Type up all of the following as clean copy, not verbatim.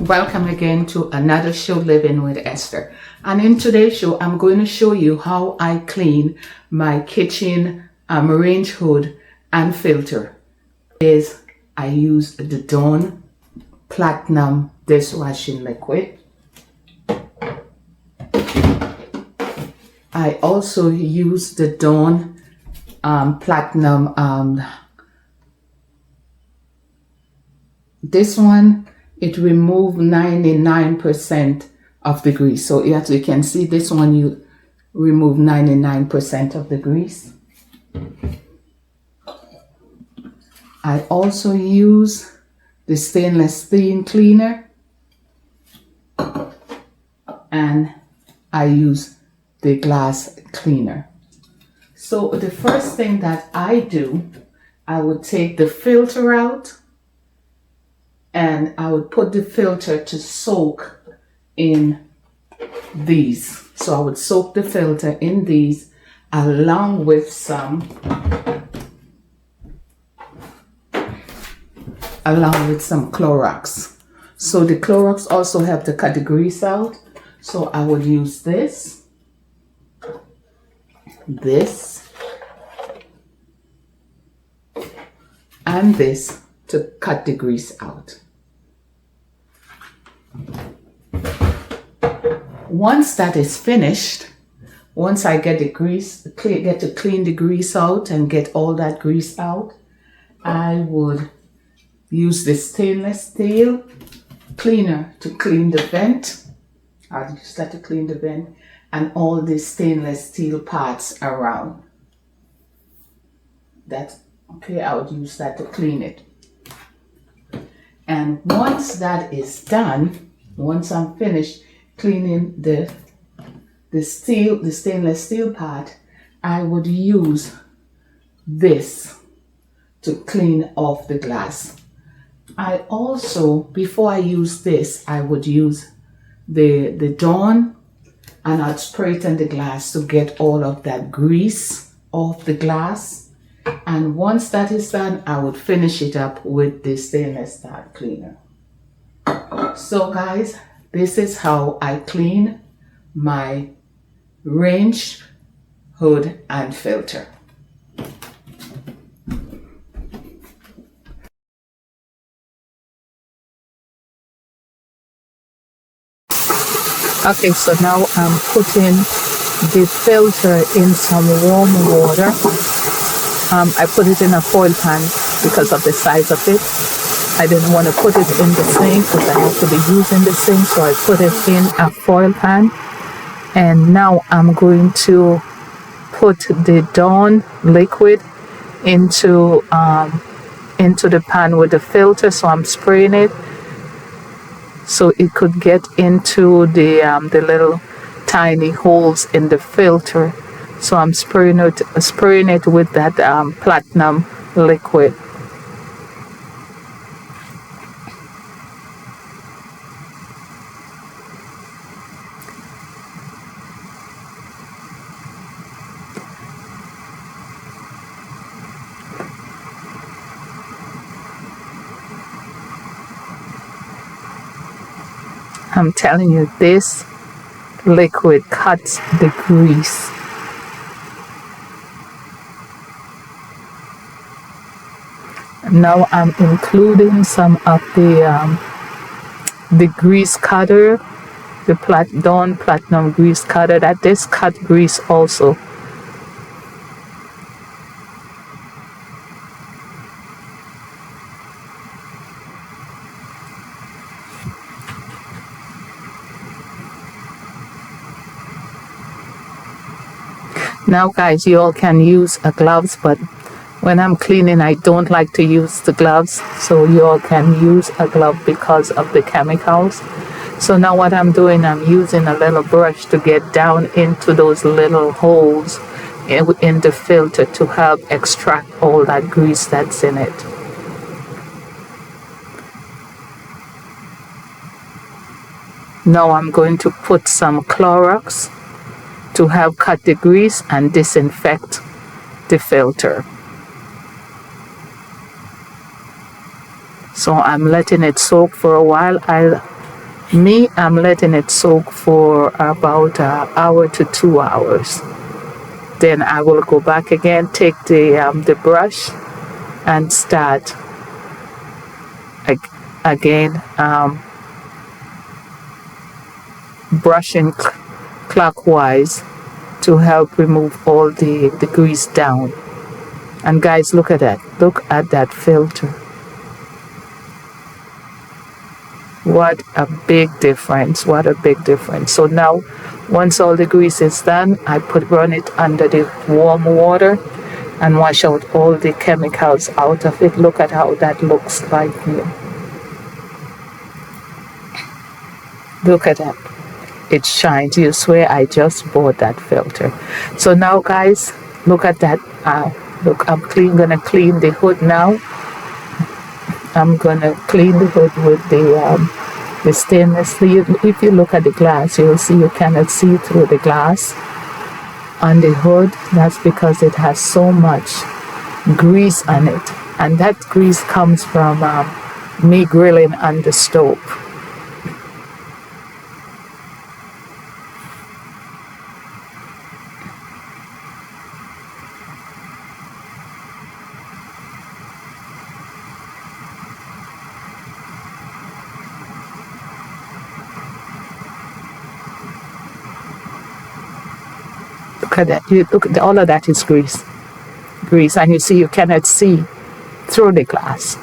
Welcome again to another show, Living with Esther. And in today's show, I'm going to show you how I clean my kitchen range hood and filter. I use the Dawn Platinum dishwashing liquid. I also use the Dawn Platinum. This one, it removes 99% of the grease. So as you can see, this one you remove 99% of the grease. I also use the stainless steel cleaner, and I use the glass cleaner. So the first thing that I do, I would take the filter out, and I would put the filter to soak in these. So I would soak the filter in these along with some Clorox. So the Clorox also help to cut the grease out. So I would use this, and this to cut the grease out. Once that is finished, once I get to clean the grease out and get all that grease out, I would use the stainless steel cleaner to clean the vent. I'll use that to clean the vent and all the stainless steel parts around. I would use that to clean it. And once that is done, once I'm finished cleaning the stainless steel part, I would use this to clean off the glass. I also, before I use this, I would use the Dawn, and I'd spray it on the glass to get all of that grease off the glass. And once that is done, I would finish it up with the stainless steel cleaner. So guys, this is how I clean my range hood and filter. Okay, so now I'm putting the filter in some warm water. I put it in a foil pan because of the size of it. I didn't want to put it in the sink because I have to be using the sink, so I put it in a foil pan. And now I'm going to put the Dawn liquid into the pan with the filter. So I'm spraying it so it could get into the little tiny holes in the filter. So I'm spraying it with that platinum liquid. I'm telling you, this liquid cuts the grease. Now I'm including some of the grease cutter, the Dawn Platinum grease cutter, that this cut grease also. Now guys, you all can use gloves, but when I'm cleaning, I don't like to use the gloves. So you all can use a glove because of the chemicals. So now what I'm doing, I'm using a little brush to get down into those little holes in the filter to help extract all that grease that's in it. Now I'm going to put some Clorox to help cut the grease and disinfect the filter. So I'm letting it soak for a while. Me, I'm letting it soak for about an hour to 2 hours. Then I will go back again, take the brush and start again brushing clockwise to help remove all the grease down. And guys, look at that. Look at that filter. What a big difference. What a big difference. So now, once all the grease is done, I run it under the warm water and wash out all the chemicals out of it. Look at how that looks like here. Look at that. It shines. You swear I just bought that filter. So now, guys, look at that. Look, I'm gonna clean the hood now. I'm gonna clean the hood with the stainless steel. If you look at the glass, you'll see you cannot see through the glass on the hood. That's because it has so much grease on it, and that grease comes from me grilling on the stove. Look at that. All of that is grease, and you see you cannot see through the glass.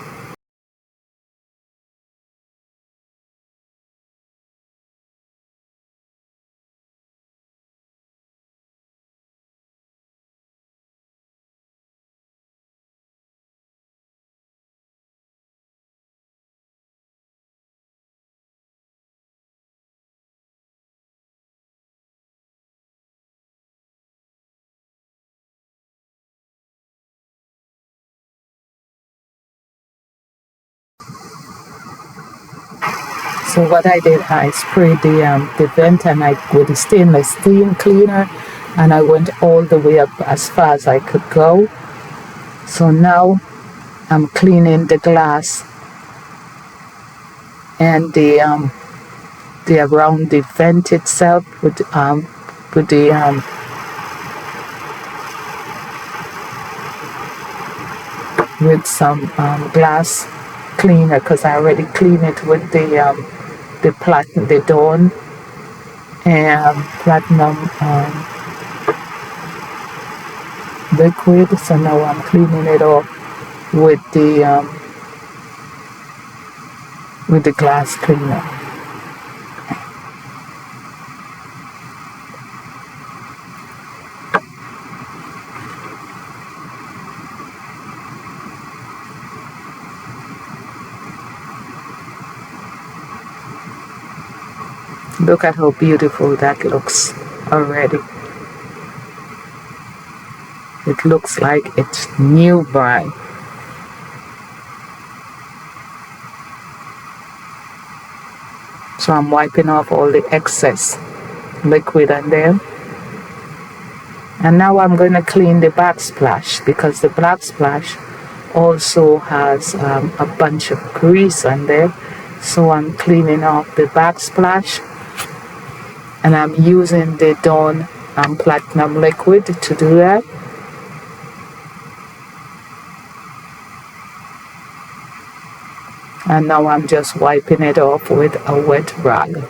So what I did, I sprayed the vent and with the stainless steel cleaner, and I went all the way up as far as I could go. So now I'm cleaning the glass and the around the vent itself with some glass cleaner, because I already cleaned it with the Dawn and platinum liquid. So now I'm cleaning it off with the glass cleaner. Look at how beautiful that looks already. It looks like it's new brine. So I'm wiping off all the excess liquid on there. And now I'm going to clean the backsplash, because the backsplash also has a bunch of grease on there. So I'm cleaning off the backsplash, and I'm using the Dawn platinum liquid to do that. And now I'm just wiping it off with a wet rag,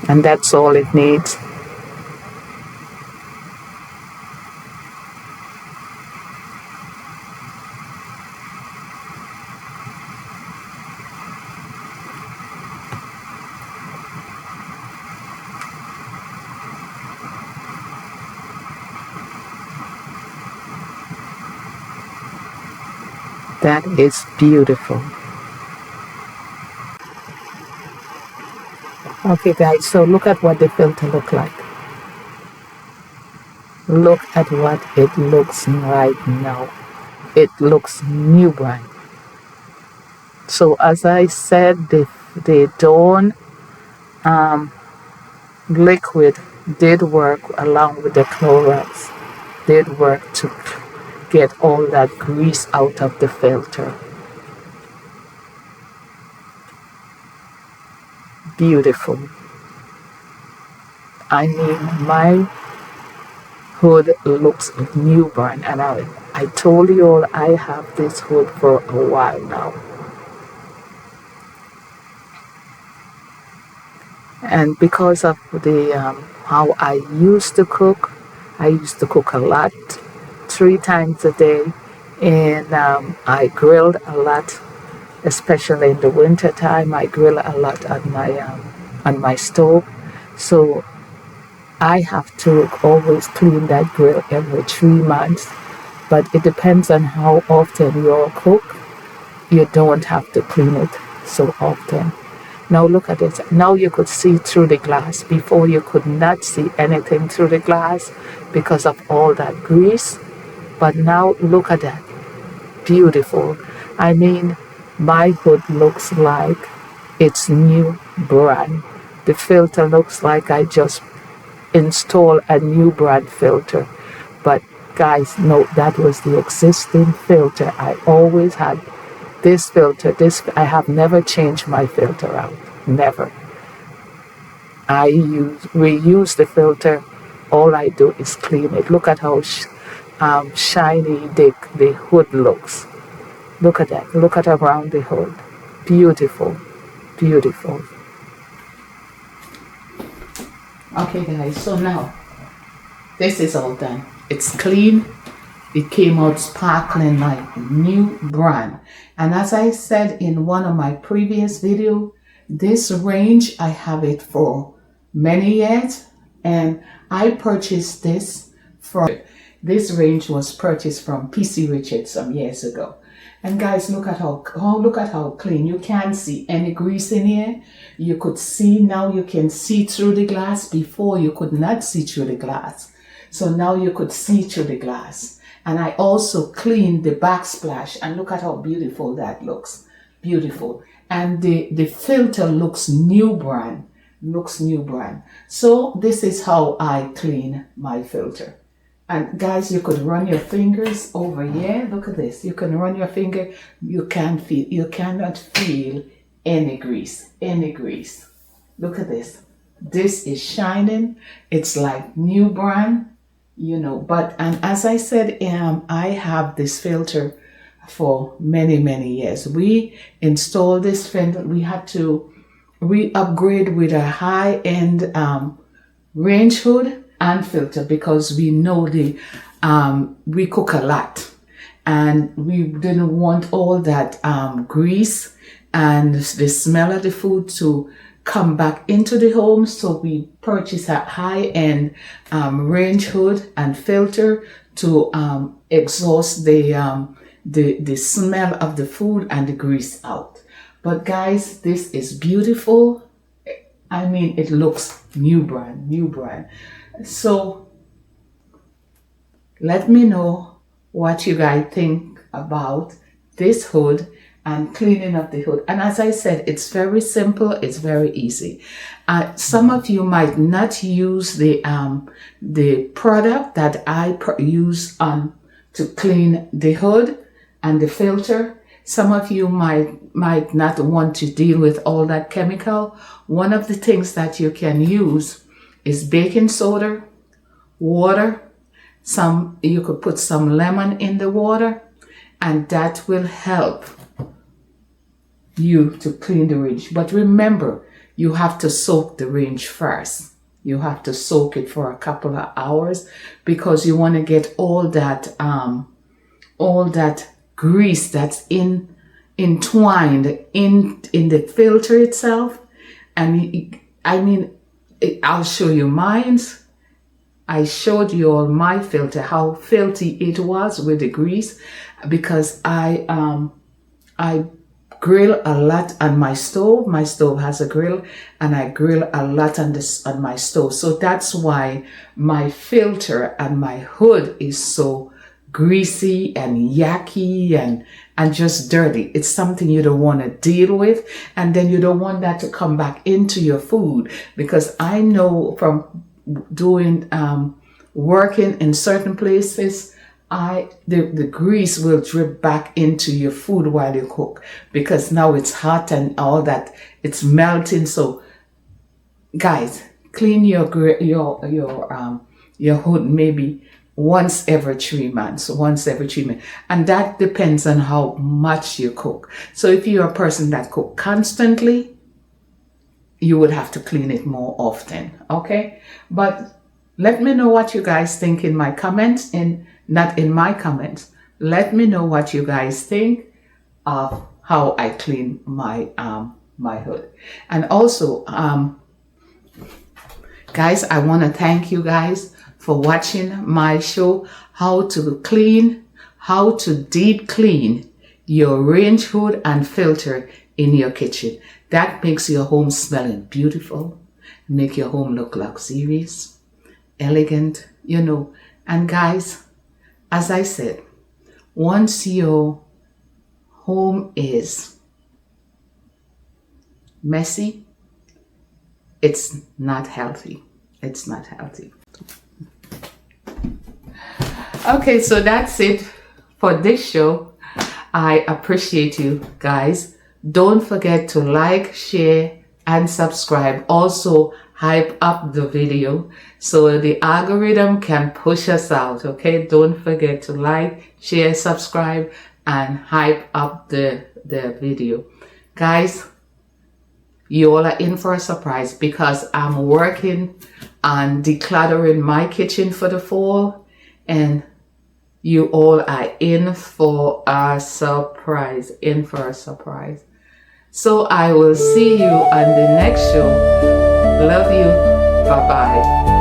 and that's all it needs. That is beautiful. Okay guys, so look at what the filter look like. Look at what it looks right now. It looks new brine. So as I said, the Dawn liquid did work along with the Clorox. Did work to get all that grease out of the filter. beautiful. I mean, my hood looks new brand, and I told you all I have this hood for a while now. And because of the how I used to cook, I used to cook a lot, 3 times a day, and I grilled a lot, especially in the winter time. I grill a lot on my stove, so I have to always clean that grill every 3 months. But it depends on how often you cook. You don't have to clean it so often. Now look at it. Now you could see through the glass. Before you could not see anything through the glass because of all that grease. But now look at that. Beautiful. I mean, my hood looks like it's new brand. The filter looks like I just installed a new brand filter. But guys, no, that was the existing filter. I always had this filter. I have never changed my filter out. Never. I reuse the filter. All I do is clean it. Look at how shiny the hood looks. Look at that. Look at around the hood. Beautiful. Beautiful. Okay guys, so now this is all done. It's clean. It came out sparkling like new brand. And as I said in one of my previous videos, this range, I have it for many years. And I purchased this this range was purchased from PC Richard some years ago. And guys, look at how clean. You can't see any grease in here. You could see, now you can see through the glass. Before you could not see through the glass. So now you could see through the glass. And I also cleaned the backsplash, and look at how beautiful that looks. Beautiful. And the filter looks new brand. Looks new brand. So this is how I clean my filter. And guys, you could run your fingers over here. Look at this. You can run your finger. You cannot feel any grease. Any grease. Look at this. This is shining. It's like new brand. You know, but, and as I said, I have this filter for many, many years. We installed this filter. We had to re-upgrade with a high-end range hood and filter because we know we cook a lot and we didn't want all that grease and the smell of the food to come back into the home, so we purchased a high-end range hood and filter to exhaust the smell of the food and the grease out. But guys, this is beautiful. I mean, it looks new brand, new brand. So let me know what you guys think about this hood and cleaning up the hood. And as I said, it's very simple. It's very easy. Some of you might not use the product that I use to clean the hood and the filter. Some of you might not want to deal with all that chemical. One of the things that you can use is baking soda, water. You could put some lemon in the water, and that will help you to clean the range. But remember, you have to soak the range first. You have to soak it for a couple of hours because you want to get all that grease that's entwined in the filter itself. And I mean, I'll show you mine. I showed you all my filter, how filthy it was with the grease, because I grill a lot on my stove. My stove has a grill, and I grill a lot on my stove. So that's why my filter and my hood is so greasy and yucky and just dirty. It's something you don't want to deal with, and then you don't want that to come back into your food, because I know from doing working in certain places, the grease will drip back into your food while you cook, because now it's hot and all that, it's melting. So Guys, clean your hood maybe once every 3 months, and that depends on how much you cook. So if you're a person that cook constantly, you would have to clean it more often. Okay, but let me know what you guys think in my comments, not in my comments. Let me know what you guys think of how I clean my my hood. And also, guys, I want to thank you guys for watching my show, how to deep clean your range hood and filter in your kitchen. That makes your home smelling beautiful, make your home look luxurious, elegant, you know. And guys, as I said, once your home is messy, it's not healthy. It's not healthy. Okay, so that's it for this show. I appreciate you guys. Don't forget to like, share, and subscribe. Also, hype up the video so the algorithm can push us out. Okay, don't forget to like, share, subscribe, and hype up the video. Guys, you all are in for a surprise because I'm working on decluttering my kitchen for the fall, and you all are in for a surprise. So I will see you on the next show. Love you. Bye-bye.